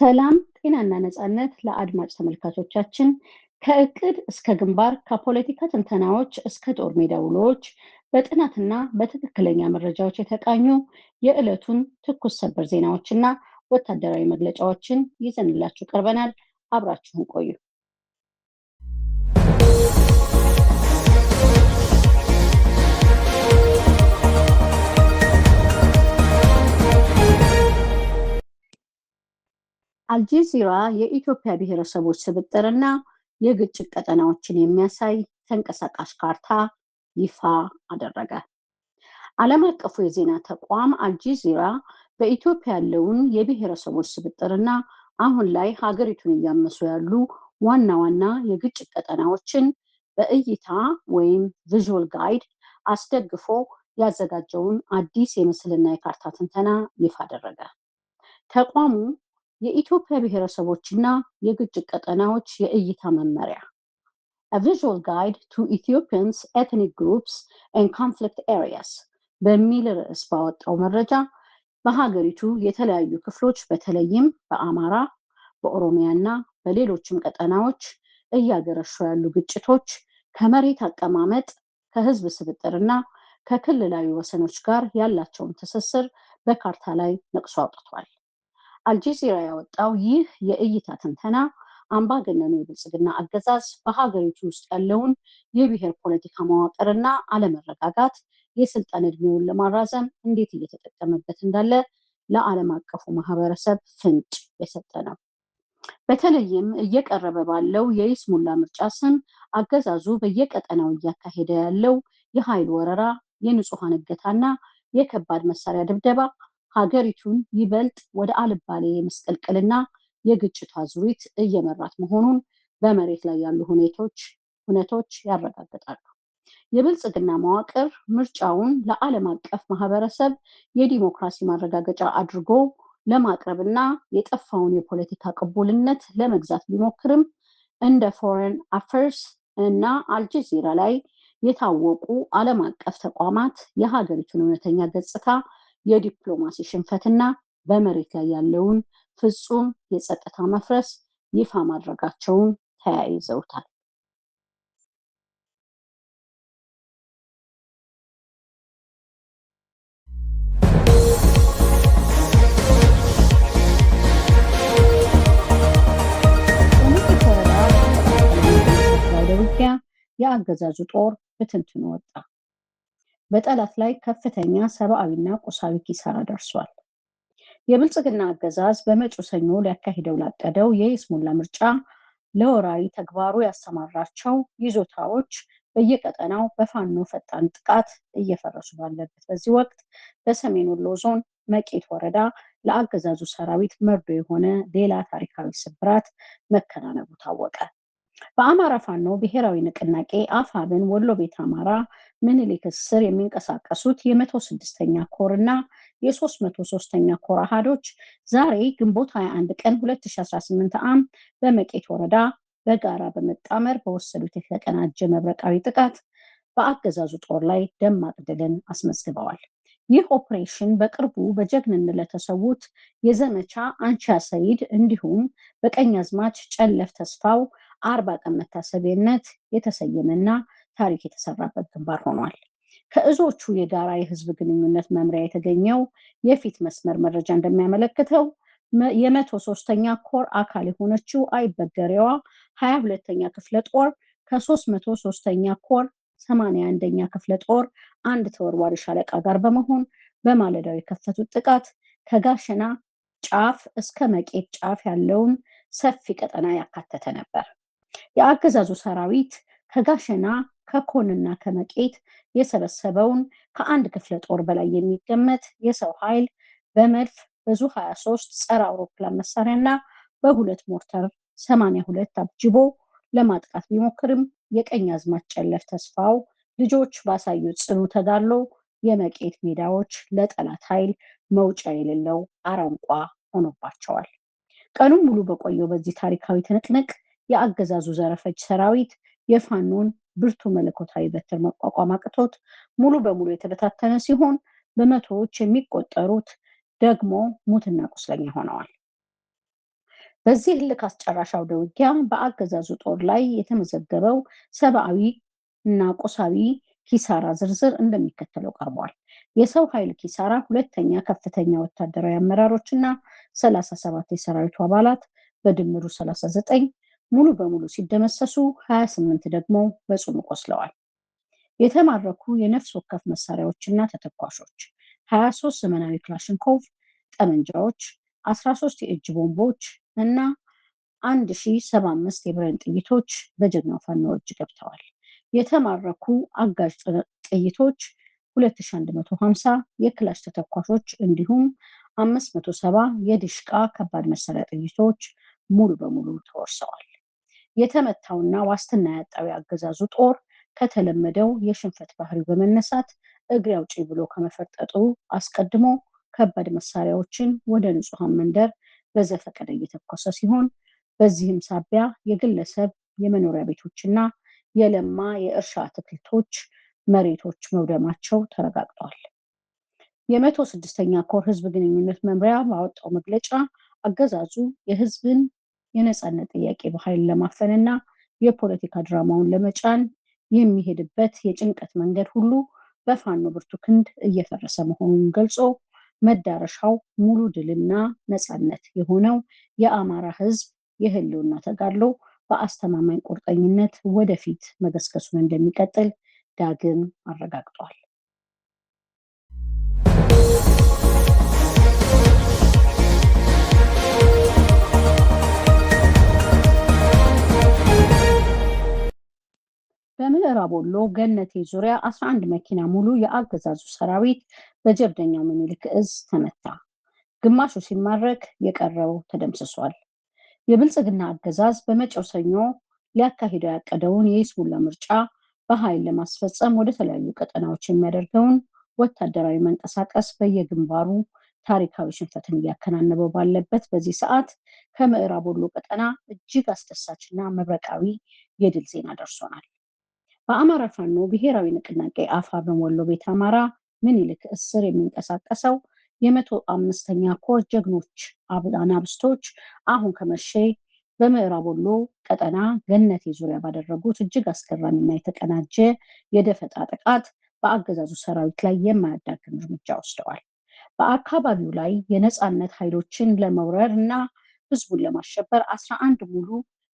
ሰላም ጤናና ነጻነት ለአድማጭ ተመልካቾቻችን ከእቅድ እስከ ግንባር ከፖለቲካ ትንተናዎች እስከ ጦር ሜዳ ውሎች በጥናትና በትክክለኛ መረጃዎች የተቃኙ የዕለቱን ትኩስ ሰበር ዜናዎችና ወታደራዊ መግለጫዎችን ይዘንላችሁ ቀርበናል። አብራችሁን ቆዩ። አልጀዚራ የኢትዮጵያ ብሔረሰቦች ስብጥርና የግጭት ቀጠናዎችን የሚያሳይ ተንቀሳቃሽ ካርታ ይፋ አደረገ። ዓለም አቀፉ የዜና ተቋም አልጀዚራ በኢትዮጵያ ያለውን የብሔረሰቦች ስብጥርና አሁን ላይ ሀገሪቱን እያመሱ ያሉ ዋና ዋና የግጭት ቀጠናዎችን በእይታ ወይም ቪዥዋል ጋይድ አስደግፎ ያዘጋጀውን አዲስ የምስልና የካርታ ትንተና ይፋ አደረገ። ተቋሙ የኢትዮጵያ ብሔረሰቦችና የግጭት ቀጠናዎች የእይታ መመሪያ A Visual Guide to Ethiopians Ethnic Groups and Conflict Areas በሚል ርዕስ ባወጣው መረጃ በሀገሪቱ የተለያዩ ክፍሎች በተለይም በአማራ፣ በኦሮሚያና በሌሎችም ቀጠናዎች እያገረሹ ያሉ ግጭቶች ከመሬት አቀማመጥ፣ ከህዝብ ስብጥርና ከክልላዊ ወሰኖች ጋር ያላቸውን ትስስር በካርታ ላይ ነቅሶ አውጥቷል። አልጀዚራ ያወጣው ይህ የእይታ ትንተና አምባገነኑ የብልጽግና አገዛዝ በሀገሪቱ ውስጥ ያለውን የብሔር ፖለቲካ መዋቅርና አለመረጋጋት የስልጣን እድሜውን ለማራዘም እንዴት እየተጠቀመበት እንዳለ ለዓለም አቀፉ ማህበረሰብ ፍንጭ የሰጠ ነው። በተለይም እየቀረበ ባለው የይስሙላ ምርጫ ስም አገዛዙ በየቀጠናው እያካሄደ ያለው የኃይል ወረራ፣ የንጹሐን እገታና የከባድ መሳሪያ ድብደባ ሀገሪቱን ይበልጥ ወደ አልባሌ የመስቀልቅልና የግጭት አዙሪት እየመራት መሆኑን በመሬት ላይ ያሉ ሁነቶች ያረጋግጣሉ። የብልጽግና መዋቅር ምርጫውን ለዓለም አቀፍ ማህበረሰብ የዲሞክራሲ ማረጋገጫ አድርጎ ለማቅረብና የጠፋውን የፖለቲካ ቅቡልነት ለመግዛት ቢሞክርም እንደ ፎሬን አፌርስ እና አልጀዚራ ላይ የታወቁ ዓለም አቀፍ ተቋማት የሀገሪቱን እውነተኛ ገጽታ የዲፕሎማሲ ሽንፈትና በመሬት ላይ ያለውን ፍጹም የጸጥታ መፍረስ ይፋ ማድረጋቸውን ተያይዘውታል። ውጊያ የአገዛዙ ጦር በትንትኑ ወጣ። በጠላት ላይ ከፍተኛ ሰብአዊና ቁሳዊ ኪሳራ ደርሷል። የብልጽግና አገዛዝ በመጪው ሰኞ ሊያካሂደው ላቀደው የይስሙላ ምርጫ ለወራሪ ተግባሩ ያሰማራቸው ይዞታዎች በየቀጠናው በፋኖ ፈጣን ጥቃት እየፈረሱ ባለበት በዚህ ወቅት በሰሜን ወሎ ዞን መቄት ወረዳ ለአገዛዙ ሰራዊት መርዶ የሆነ ሌላ ታሪካዊ ስብራት መከናነቡ ታወቀ። በአማራ ፋኖ ብሔራዊ ንቅናቄ አፋብን ወሎ ቤት አማራ ምኒልክ ስር የሚንቀሳቀሱት የ106ኛ ኮር እና የ303ኛ ኮር አሃዶች ዛሬ ግንቦት 21 ቀን 2018 ዓ.ም በመቄት ወረዳ በጋራ በመጣመር በወሰዱት የተቀናጀ መብረቃዊ ጥቃት በአገዛዙ ጦር ላይ ደማቅ ድልን አስመዝግበዋል። ይህ ኦፕሬሽን በቅርቡ በጀግንነት ለተሰዉት የዘመቻ አንቻ ሰይድ እንዲሁም በቀኛዝማች ጨለፍ ተስፋው 40 ቀን መታሰቢያነት የተሰየመና ታሪክ የተሰራበት ግንባር ሆኗል። ከእዞቹ የጋራ የህዝብ ግንኙነት መምሪያ የተገኘው የፊት መስመር መረጃ እንደሚያመለክተው የ103ኛ ኮር አካል የሆነችው አይበገሬዋ 22ኛ ክፍለ ጦር ከ303ኛ ኮር 81ኛ ክፍለ ጦር አንድ ተወርዋሪ ሻለቃ ጋር በመሆን በማለዳው የከፈቱት ጥቃት ከጋሸና ጫፍ እስከ መቄት ጫፍ ያለውን ሰፊ ቀጠና ያካተተ ነበር። የአገዛዙ ሰራዊት ከጋሸና ከኮንና ከመቄት የሰበሰበውን ከአንድ ክፍለ ጦር በላይ የሚገመት የሰው ኃይል በመድፍ በዙ 23 ጸረ አውሮፕላን መሳሪያና በሁለት ሞርተር 82 አጅቦ ለማጥቃት ቢሞክርም የቀኛዝማች ጨለፍ ተስፋው ልጆች ባሳዩት ጽኑ ተጋድሎ የመቄት ሜዳዎች ለጠላት ኃይል መውጫ የሌለው አረንቋ ሆኖባቸዋል። ቀኑን ሙሉ በቆየው በዚህ ታሪካዊ ትንቅንቅ የአገዛዙ ዘረፈጅ ሰራዊት የፋኖን ብርቱ መለኮታዊ በትር መቋቋም አቅቶት ሙሉ በሙሉ የተበታተነ ሲሆን በመቶዎች የሚቆጠሩት ደግሞ ሙትና ቁስለኛ ሆነዋል። በዚህ እልክ አስጨራሽ አውደ ውጊያ በአገዛዙ ጦር ላይ የተመዘገበው ሰብአዊ እና ቁሳዊ ኪሳራ ዝርዝር እንደሚከተለው ቀርቧል። የሰው ኃይል ኪሳራ ሁለተኛ ከፍተኛ ወታደራዊ አመራሮች እና 37 የሰራዊቱ አባላት በድምሩ 39 ሙሉ በሙሉ ሲደመሰሱ 28 ደግሞ በጽኑ ቆስለዋል። የተማረኩ የነፍስ ወከፍ መሳሪያዎችና ተተኳሾች 23 ዘመናዊ ክላሽንኮቭ ጠመንጃዎች፣ 13 የእጅ ቦምቦች እና 1075 የብሬን ጥይቶች በጀግናው ፋኖ እጅ ገብተዋል። የተማረኩ አጋዥ ጥይቶች 2150 የክላሽ ተተኳሾች እንዲሁም 570 የዲሽቃ ከባድ መሳሪያ ጥይቶች ሙሉ በሙሉ ተወርሰዋል። የተመታውና ዋስትና ያጣው የአገዛዙ ጦር ከተለመደው የሽንፈት ባህሪው በመነሳት እግሬ አውጪ ብሎ ከመፈርጠጡ አስቀድሞ ከባድ መሳሪያዎችን ወደ ንጹሐን መንደር በዘፈቀደ እየተኮሰ ሲሆን በዚህም ሳቢያ የግለሰብ የመኖሪያ ቤቶችና የለማ የእርሻ አትክልቶች መሬቶች መውደማቸው ተረጋግጧል። የ106ኛ ኮር ህዝብ ግንኙነት መምሪያ ባወጣው መግለጫ አገዛዙ የህዝብን የነጻነት ጥያቄ በኃይል ለማፈንና የፖለቲካ ድራማውን ለመጫን የሚሄድበት የጭንቀት መንገድ ሁሉ በፋኖ ብርቱ ክንድ እየፈረሰ መሆኑን ገልጾ መዳረሻው ሙሉ ድልና ነጻነት የሆነው የአማራ ህዝብ የህልውና ተጋድሎ በአስተማማኝ ቁርጠኝነት ወደፊት መገስገሱን እንደሚቀጥል ዳግም አረጋግጧል። በምዕራብ ወሎ ገነቴ ዙሪያ 11 መኪና ሙሉ የአገዛዙ ሰራዊት በጀብደኛው ምኒልክ እዝ ተመታ። ግማሹ ሲማረክ የቀረው ተደምስሷል። የብልጽግና አገዛዝ በመጪው ሰኞ ሊያካሂደው ያቀደውን የይስሙላ ምርጫ በኃይል ለማስፈጸም ወደ ተለያዩ ቀጠናዎች የሚያደርገውን ወታደራዊ መንቀሳቀስ በየግንባሩ ታሪካዊ ሽንፈትን እያከናነበው ባለበት በዚህ ሰዓት ከምዕራብ ወሎ ቀጠና እጅግ አስደሳችና መብረቃዊ የድል ዜና ደርሶናል። በአማራ ፋኖ ብሔራዊ ንቅናቄ አፋር ወሎ ቤት አማራ ምኒልክ እስር የሚንቀሳቀሰው የ105ኛ ኮር ጀግኖች አናብስቶች አሁን ከመሸ በምዕራብ ወሎ ቀጠና ገነቴ ዙሪያ ባደረጉት እጅግ አስገራሚና የተቀናጀ የደፈጣ ጥቃት በአገዛዙ ሰራዊት ላይ የማያዳግም እርምጃ ወስደዋል። በአካባቢው ላይ የነጻነት ኃይሎችን ለመውረር እና ህዝቡን ለማሸበር 11 ሙሉ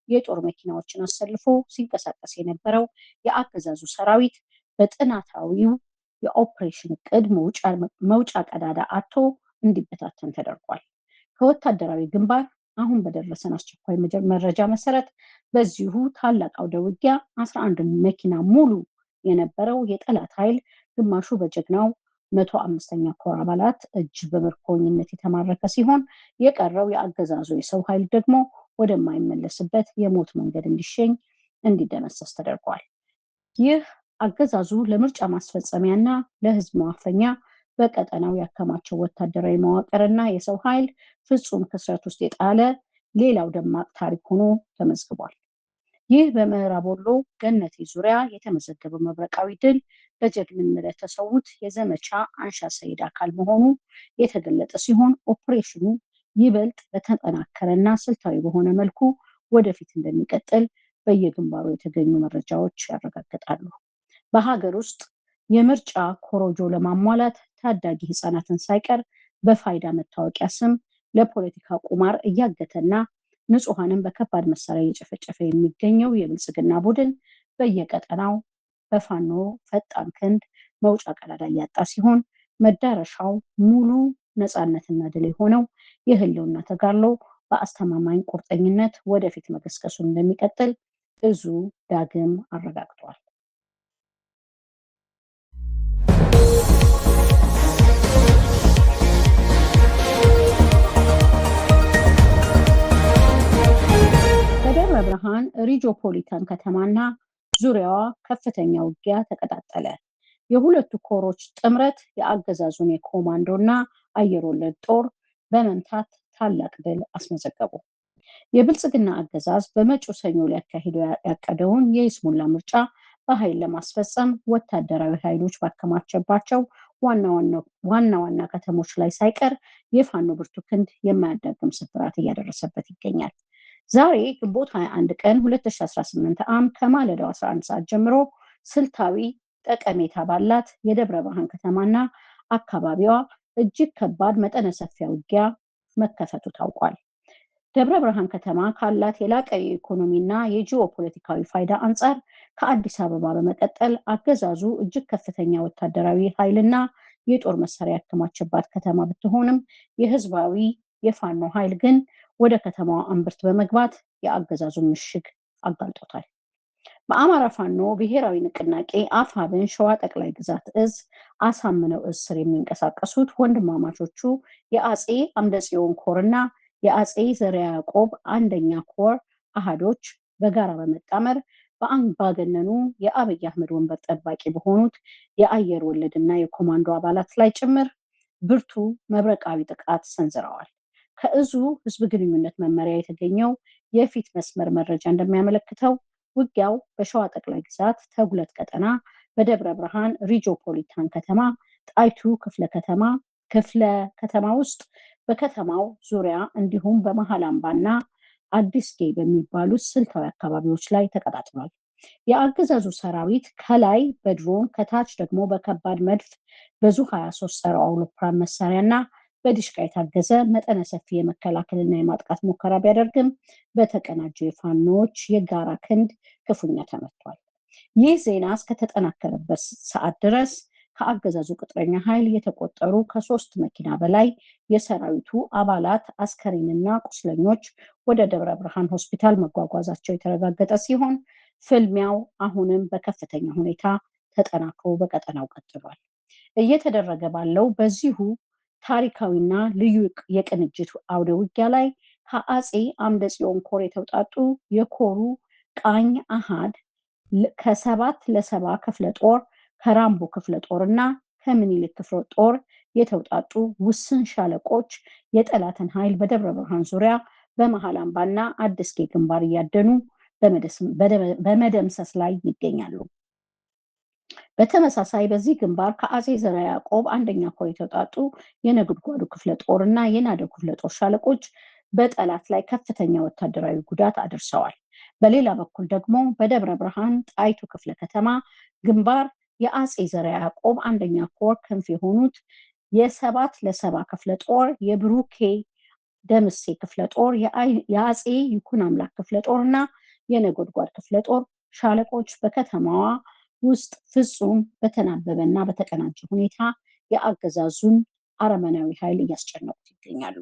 የጦር መኪናዎችን አሰልፎ ሲንቀሳቀስ የነበረው የአገዛዙ ሰራዊት በጥናታዊው የኦፕሬሽን እቅድ መውጫ ቀዳዳ አጥቶ እንዲበታተን ተደርጓል። ከወታደራዊ ግንባር አሁን በደረሰን አስቸኳይ መረጃ መሰረት በዚሁ ታላቅ አውደ ውጊያ 11 መኪና ሙሉ የነበረው የጠላት ኃይል ግማሹ በጀግናው 105ኛ ኮር አባላት እጅ በምርኮኝነት የተማረከ ሲሆን የቀረው የአገዛዙ የሰው ኃይል ደግሞ ወደማይመለስበት የሞት መንገድ እንዲደመሰስ ተደርጓል። ይህ አገዛዙ ለምርጫ ማስፈጸሚያና ለህዝብ ማፈኛ በቀጠናው ያከማቸው ወታደራዊ መዋቅርና የሰው ኃይል ፍጹም ክስረት ውስጥ የጣለ ሌላው ደማቅ ታሪክ ሆኖ ተመዝግቧል። ይህ በምዕራብ ወሎ ገነቴ ዙሪያ የተመዘገበው መብረቃዊ ድል በጀግንነት ለተሰዉት የዘመቻ አንሻ ሰይድ አካል መሆኑ የተገለጠ ሲሆን ኦፕሬሽኑ ይበልጥ በተጠናከረና ስልታዊ በሆነ መልኩ ወደፊት እንደሚቀጥል በየግንባሩ የተገኙ መረጃዎች ያረጋግጣሉ። በሀገር ውስጥ የምርጫ ኮሮጆ ለማሟላት ታዳጊ ህፃናትን ሳይቀር በፋይዳ መታወቂያ ስም ለፖለቲካ ቁማር እያገተና ንጹሐንን በከባድ መሳሪያ እየጨፈጨፈ የሚገኘው የብልጽግና ቡድን በየቀጠናው በፋኖ ፈጣን ክንድ መውጫ ቀዳዳ እያጣ ሲሆን መዳረሻው ሙሉ ነጻነትና ድል የሆነው የህልውና ተጋድሎ በአስተማማኝ ቁርጠኝነት ወደፊት መገስገሱን እንደሚቀጥል እዙ ዳግም አረጋግጧል። በደብረ ብርሃን ሪጆፖሊታን ከተማና ዙሪያዋ ከፍተኛ ውጊያ ተቀጣጠለ። የሁለቱ ኮሮች ጥምረት የአገዛዙን የኮማንዶና አየር ወለድ ጦር በመምታት ታላቅ ድል አስመዘገቡ። የብልጽግና አገዛዝ በመጪው ሰኞ ሊያካሂደው ያቀደውን የይስሙላ ምርጫ በኃይል ለማስፈጸም ወታደራዊ ኃይሎች ባከማቸባቸው ዋና ዋና ከተሞች ላይ ሳይቀር የፋኖ ብርቱ ክንድ የማያዳግም ስብራት እያደረሰበት ይገኛል። ዛሬ ግንቦት 21 ቀን 2018 ዓ.ም ከማለዳው 11 ሰዓት ጀምሮ ስልታዊ ጠቀሜታ ባላት የደብረ ብርሃን ከተማና አካባቢዋ እጅግ ከባድ መጠነ ሰፊ ውጊያ መከፈቱ ታውቋል። ደብረ ብርሃን ከተማ ካላት የላቀ የኢኮኖሚና የጂኦ ፖለቲካዊ ፋይዳ አንጻር ከአዲስ አበባ በመቀጠል አገዛዙ እጅግ ከፍተኛ ወታደራዊ ኃይልና የጦር መሳሪያ ያከማቸባት ከተማ ብትሆንም የህዝባዊ የፋኖ ኃይል ግን ወደ ከተማዋ እምብርት በመግባት የአገዛዙን ምሽግ አጋልጦታል። በአማራ ፋኖ ብሔራዊ ንቅናቄ አፋብን ሸዋ ጠቅላይ ግዛት እዝ አሳምነው እዝ ስር የሚንቀሳቀሱት ወንድማማቾቹ የአጼ አምደጽዮን ኮርና የአጼ ዘርዓ ያዕቆብ አንደኛ ኮር አሃዶች በጋራ በመጣመር በአምባገነኑ የአብይ አህመድ ወንበር ጠባቂ በሆኑት የአየር ወለድና የኮማንዶ አባላት ላይ ጭምር ብርቱ መብረቃዊ ጥቃት ሰንዝረዋል። ከእዙ ህዝብ ግንኙነት መመሪያ የተገኘው የፊት መስመር መረጃ እንደሚያመለክተው ውጊያው በሸዋ ጠቅላይ ግዛት ተጉለት ቀጠና በደብረ ብርሃን ሪጆፖሊታን ከተማ ጣይቱ ክፍለ ከተማ ውስጥ በከተማው ዙሪያ እንዲሁም በመሃል አምባና አዲስጌ በሚባሉት ስልታዊ አካባቢዎች ላይ ተቀጣጥሏል። የአገዛዙ ሰራዊት ከላይ በድሮን ከታች ደግሞ በከባድ መድፍ በዙ 23 ጸረ አውሮፕላን መሳሪያና በዲሽቃ የታገዘ መጠነ ሰፊ የመከላከልና የማጥቃት ሙከራ ቢያደርግም በተቀናጁ የፋኖዎች የጋራ ክንድ ክፉኛ ተመቷል። ይህ ዜና እስከተጠናከረበት ሰዓት ድረስ ከአገዛዙ ቅጥረኛ ኃይል የተቆጠሩ ከ3 መኪና በላይ የሰራዊቱ አባላት አስከሬንና ቁስለኞች ወደ ደብረ ብርሃን ሆስፒታል መጓጓዛቸው የተረጋገጠ ሲሆን ፍልሚያው አሁንም በከፍተኛ ሁኔታ ተጠናክሮ በቀጠናው ቀጥሏል። እየተደረገ ባለው በዚሁ ታሪካዊና ልዩ የቅንጅት አውደ ውጊያ ላይ ከአጼ አምደ ጽዮን ኮር የተውጣጡ የኮሩ ቃኝ አሃድ ከ7 ለ7 ክፍለ ጦር ከራምቦ ክፍለ ጦርና ከምኒልክ ክፍለ ጦር የተውጣጡ ውስን ሻለቆች የጠላትን ኃይል በደብረ ብርሃን ዙሪያ በመሃል አምባና አዲስጌ ግንባር እያደኑ በመደምሰስ ላይ ይገኛሉ። በተመሳሳይ በዚህ ግንባር ከአጼ ዘርዓ ያዕቆብ አንደኛ ኮር የተውጣጡ የነጎድጓዱ ክፍለ ጦርና የናደው ክፍለ ጦር ሻለቆች በጠላት ላይ ከፍተኛ ወታደራዊ ጉዳት አድርሰዋል። በሌላ በኩል ደግሞ በደብረ ብርሃን ጣይቱ ክፍለ ከተማ ግንባር የአጼ ዘርዓ ያዕቆብ አንደኛ ኮር ክንፍ የሆኑት የ7 ለ7 ክፍለ ጦር የብሩኬ ደምሴ ክፍለ ጦር የአጼ ይኩን አምላክ ክፍለ ጦርና የነጎድጓድ ክፍለ ጦር ሻለቆች በከተማዋ ውስጥ ፍጹም በተናበበና በተቀናጀ ሁኔታ የአገዛዙን አረመናዊ ኃይል እያስጨነቁት ይገኛሉ።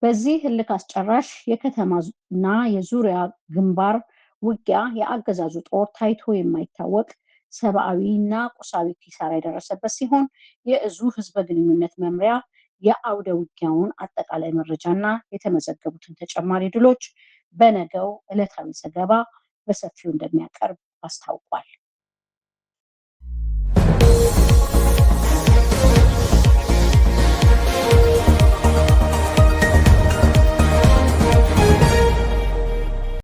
በዚህ እልክ አስጨራሽ የከተማና የዙሪያ ግንባር ውጊያ የአገዛዙ ጦር ታይቶ የማይታወቅ ሰብአዊና ቁሳዊ ኪሳራ የደረሰበት ሲሆን የእዙ ህዝበ ግንኙነት መምሪያ የአውደ ውጊያውን አጠቃላይ መረጃና የተመዘገቡትን ተጨማሪ ድሎች በነገው ዕለታዊ ዘገባ በሰፊው እንደሚያቀርብ አስታውቋል።